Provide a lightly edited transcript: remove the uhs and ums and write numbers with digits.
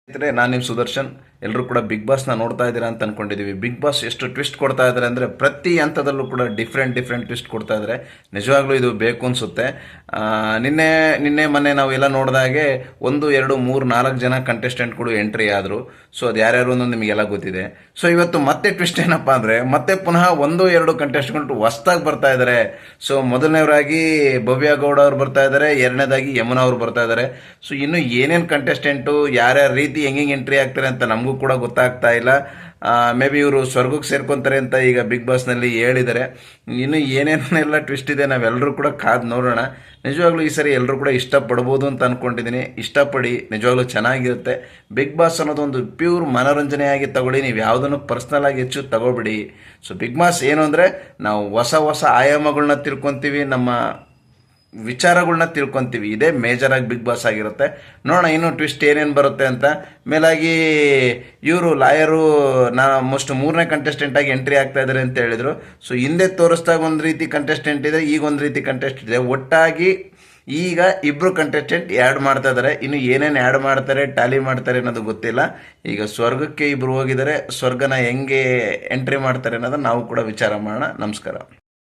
ಸ್ನೇಹಿತರೆ, ನಾನು ನಿಮ್ಮ ಸುದರ್ಶನ್. ಎಲ್ಲರೂ ಕೂಡ ಬಿಗ್ ಬಾಸ್ನ ನೋಡ್ತಾ ಇದ್ದೀರಾ ಅಂತ ಅನ್ಕೊಂಡಿದ್ದೀವಿ. ಬಿಗ್ ಬಾಸ್ ಎಷ್ಟು ಟ್ವಿಸ್ಟ್ ಕೊಡ್ತಾ ಇದ್ದಾರೆ ಅಂದರೆ ಪ್ರತಿ ಹಂತದಲ್ಲೂ ಕೂಡ ಡಿಫ್ರೆಂಟ್ ಟ್ವಿಸ್ಟ್ ಕೊಡ್ತಾ ಇದ್ದಾರೆ. ನಿಜವಾಗ್ಲೂ ಇದು ಬೇಕು ಅನಿಸುತ್ತೆ. ನಿನ್ನೆ ನಿನ್ನೆ ಮೊನ್ನೆ ನಾವು ಎಲ್ಲ ನೋಡಿದಾಗೆ 1 2 3 4 ಜನ ಕಂಟೆಸ್ಟೆಂಟ್ಗಳು ಎಂಟ್ರಿ ಆದರು. ಸೊ ಅದು ಯಾರ್ಯಾರು ಅನ್ನೋದು ನಿಮಗೆಲ್ಲ ಗೊತ್ತಿದೆ. ಸೊ ಇವತ್ತು ಮತ್ತೆ ಟ್ವಿಸ್ಟ್ ಏನಪ್ಪ ಅಂದರೆ ಮತ್ತೆ ಪುನಃ 1 2 ಕಂಟೆಸ್ಟೆಂಟ್ ಹೊಸ್ದಾಗಿ ಬರ್ತಾ ಇದ್ದಾರೆ. ಸೊ ಮೊದಲನೇವರಾಗಿ ಭವ್ಯ ಗೌಡ ಅವ್ರು ಬರ್ತಾ ಇದ್ದಾರೆ, ಎರಡನೇದಾಗಿ ಯಮುನಾ ಅವ್ರು ಬರ್ತಾ ಇದ್ದಾರೆ. ಸೊ ಇನ್ನು ಏನೇನು ಕಂಟೆಸ್ಟೆಂಟು ಯಾರ್ಯಾರ ರೀತಿ ಹೆಂಗೆ ಎಂಟ್ರಿ ಆಗ್ತಾರೆ ಅಂತ ನಮಗೂ ಕೂಡ ಗೊತ್ತಾಗ್ತಾ ಇಲ್ಲ. ಮೇ ಬಿ ಇವರು ಸ್ವರ್ಗಕ್ಕೆ ಸೇರ್ಕೊಂತಾರೆ ಅಂತ ಈಗ ಬಿಗ್ ಬಾಸ್ನಲ್ಲಿ ಹೇಳಿದ್ದಾರೆ. ಇನ್ನು ಏನೇನೆಲ್ಲ ಟ್ವಿಸ್ಟ್ ಇದೆ ನಾವೆಲ್ಲರೂ ಕೂಡ ಕಾದು ನೋಡೋಣ. ನಿಜವಾಗ್ಲೂ ಈ ಸರಿ ಎಲ್ಲರೂ ಕೂಡ ಇಷ್ಟಪಡ್ಬೋದು ಅಂತ ಅಂದ್ಕೊಂಡಿದ್ದೀನಿ. ಇಷ್ಟಪಡಿ, ನಿಜವಾಗ್ಲೂ ಚೆನ್ನಾಗಿರುತ್ತೆ. ಬಿಗ್ ಬಾಸ್ ಅನ್ನೋದು ಒಂದು ಪ್ಯೂರ್ ಮನೋರಂಜನೆಯಾಗಿ ತಗೊಳ್ಳಿ, ನೀವು ಯಾವುದನ್ನು ಪರ್ಸ್ನಲ್ ಆಗಿ ಹೆಚ್ಚು ತಗೋಬಿಡಿ. ಸೊ ಬಿಗ್ ಬಾಸ್ ಏನು ಅಂದರೆ ನಾವು ಹೊಸ ಹೊಸ ಆಯಾಮಗಳನ್ನ ತಿಳ್ಕೊತೀವಿ, ನಮ್ಮ ವಿಚಾರಗಳನ್ನ ತಿಳ್ಕೊತೀವಿ. ಇದೇ ಮೇಜರಾಗಿ ಬಿಗ್ ಬಾಸ್ ಆಗಿರುತ್ತೆ. ನೋಡೋಣ ಇನ್ನು ಟ್ವಿಸ್ಟ್ ಏನೇನು ಬರುತ್ತೆ ಅಂತ. ಮೇಲಾಗಿ ಇವರು ಲಾಯರು ಮೋಸ್ಟ್ 3ನೇ ಕಂಟೆಸ್ಟೆಂಟಾಗಿ ಎಂಟ್ರಿ ಆಗ್ತಾ ಇದ್ದಾರೆ ಅಂತ ಹೇಳಿದರು. ಸೊ ಹಿಂದೆ ತೋರಿಸ್ದಾಗ ಒಂದು ರೀತಿ ಕಂಟೆಸ್ಟೆಂಟ್ ಇದೆ, ಈಗ ಒಂದು ರೀತಿ ಕಂಟೆಸ್ಟೆಂಟ್ ಇದೆ. ಒಟ್ಟಾಗಿ ಈಗ ಇಬ್ಬರು ಕಂಟೆಸ್ಟೆಂಟ್ ಆ್ಯಡ್ ಮಾಡ್ತಾ ಇದ್ದಾರೆ. ಇನ್ನು ಏನೇನು ಆ್ಯಡ್ ಮಾಡ್ತಾರೆ, ಟ್ಯಾಲಿ ಮಾಡ್ತಾರೆ ಅನ್ನೋದು ಗೊತ್ತಿಲ್ಲ. ಈಗ ಸ್ವರ್ಗಕ್ಕೆ ಇಬ್ಬರು ಹೋಗಿದ್ದಾರೆ. ಸ್ವರ್ಗನ ಹೆಂಗೆ ಎಂಟ್ರಿ ಮಾಡ್ತಾರೆ ಅನ್ನೋದನ್ನು ನಾವು ಕೂಡ ವಿಚಾರ ಮಾಡೋಣ. ನಮಸ್ಕಾರ.